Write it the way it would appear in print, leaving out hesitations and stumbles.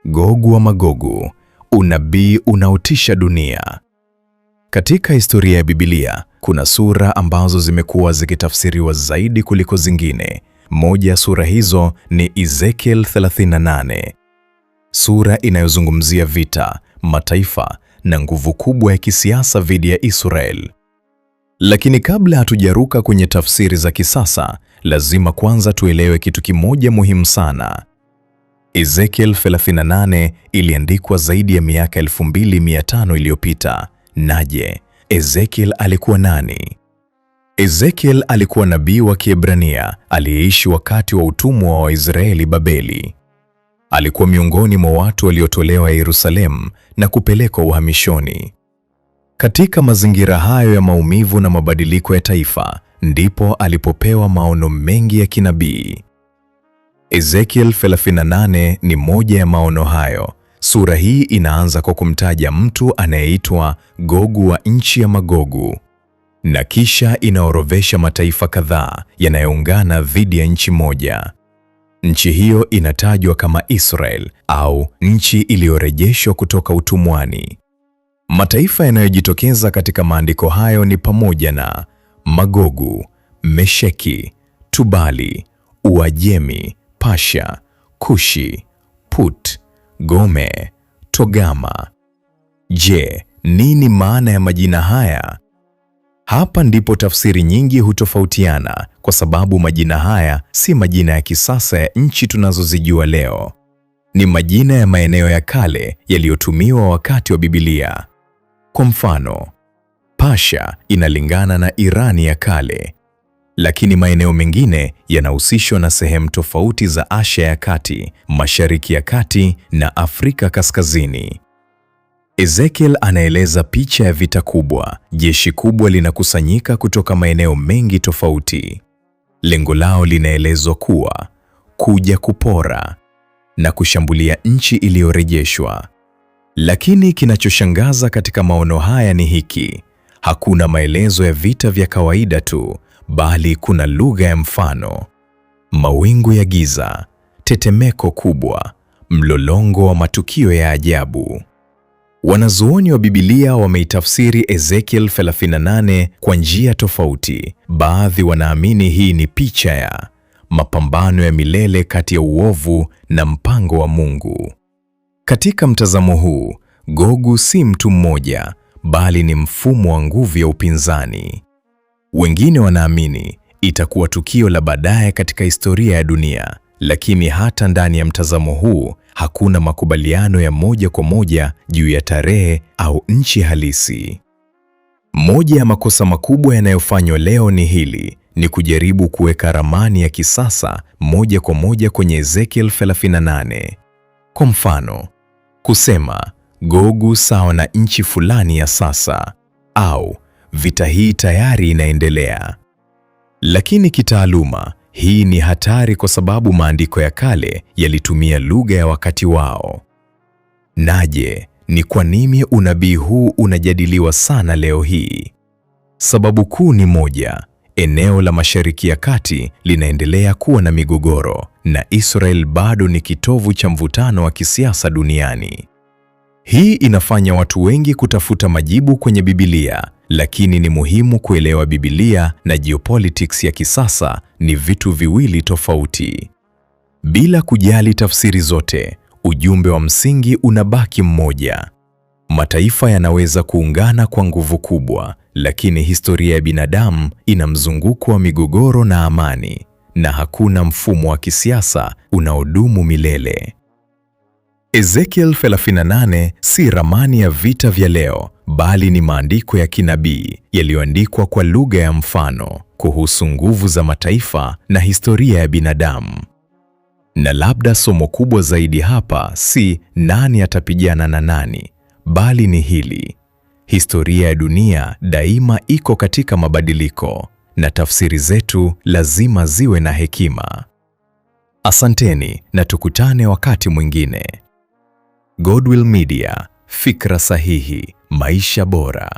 Gogu wa Magogu, unabii unaotisha dunia. Katika historia ya Biblia, kuna sura ambazo zimekuwa zikitafsiriwa zaidi kuliko zingine. Moja ya sura hizo ni Ezekiel 38. Sura inayozungumzia vita, mataifa na nguvu kubwa ya kisiasa dhidi ya Israel. Lakini kabla hatujaruka kwenye tafsiri za kisasa, lazima kwanza tuelewe kitu kimoja muhimu sana. Ezekiel 38 iliandikwa zaidi ya miaka 2500 iliyopita. Naje, Ezekiel alikuwa nani? Ezekiel alikuwa nabii wa Kiebrania aliyeishi wakati wa utumwa wa Waisraeli Babeli. Alikuwa miongoni mwa watu waliotolewa Yerusalemu na kupelekwa uhamishoni. Katika mazingira hayo ya maumivu na mabadiliko ya taifa, ndipo alipopewa maono mengi ya kinabii. Ezekiel 38 ni moja ya maono hayo. Sura hii inaanza kwa kumtaja mtu anayeitwa Gogu wa nchi ya Magogu, na kisha inaorodhesha mataifa kadhaa yanayoungana dhidi ya nchi moja. Nchi hiyo inatajwa kama Israel au nchi iliyorejeshwa kutoka utumwani. Mataifa yanayojitokeza katika maandiko hayo ni pamoja na Magogu, Mesheki, Tubali, Uajemi, Pasha, Kushi, Put, Gome, Togama. Je, nini maana ya majina haya? Hapa ndipo tafsiri nyingi hutofautiana, kwa sababu majina haya si majina ya kisasa ya nchi tunazozijua leo. Ni majina ya maeneo ya kale yaliyotumiwa wakati wa Biblia. Kwa mfano, Pasha inalingana na Irani ya kale, lakini maeneo mengine yanahusishwa na sehemu tofauti za Asia ya Kati, Mashariki ya Kati na Afrika Kaskazini. Ezekiel anaeleza picha ya vita kubwa. Jeshi kubwa linakusanyika kutoka maeneo mengi tofauti. Lengo lao linaelezwa kuwa kuja kupora na kushambulia nchi iliyorejeshwa. Lakini kinachoshangaza katika maono haya ni hiki: hakuna maelezo ya vita vya kawaida tu, bali kuna lugha ya mfano. Mawingu ya giza, tetemeko kubwa, mlolongo wa matukio ya ajabu. Wanazuoni wa Biblia wameitafsiri Ezekiel 38 kwa njia tofauti. Baadhi wanaamini hii ni picha ya mapambano ya milele kati ya uovu na mpango wa Mungu. Katika mtazamo huu, Gogu si mtu mmoja, bali ni mfumo wa nguvu ya upinzani. Wengine wanaamini itakuwa tukio la baadaye katika historia ya dunia, lakini hata ndani ya mtazamo huu hakuna makubaliano ya moja kwa moja juu ya tarehe au nchi halisi. Moja ya makosa makubwa yanayofanywa leo ni hili: ni kujaribu kuweka ramani ya kisasa moja kwa moja kwenye Ezekiel 38. Kwa mfano, kusema Gogu sawa na nchi fulani ya sasa, au vita hii tayari inaendelea. Lakini kitaaluma, hii ni hatari kwa sababu maandiko ya kale yalitumia lugha ya wakati wao. Naje, ni kwa nini unabii huu unajadiliwa sana leo hii? Sababu kuu ni moja: eneo la Mashariki ya Kati linaendelea kuwa na migogoro, na Israel bado ni kitovu cha mvutano wa kisiasa duniani. Hii inafanya watu wengi kutafuta majibu kwenye Biblia, lakini ni muhimu kuelewa Biblia na geopolitics ya kisasa ni vitu viwili tofauti. Bila kujali tafsiri zote, ujumbe wa msingi unabaki mmoja. Mataifa yanaweza kuungana kwa nguvu kubwa, lakini historia ya binadamu ina mzunguko wa migogoro na amani, na hakuna mfumo wa kisiasa unaodumu milele. Ezekiel 38 si ramani ya vita vya leo, bali ni maandiko ya kinabii yaliyoandikwa kwa lugha ya mfano kuhusu nguvu za mataifa na historia ya binadamu. Na labda somo kubwa zaidi hapa si nani atapigana na nani, bali ni hili: historia ya dunia daima iko katika mabadiliko, na tafsiri zetu lazima ziwe na hekima. Asanteni na tukutane wakati mwingine. Godwill Media, fikra sahihi, maisha bora.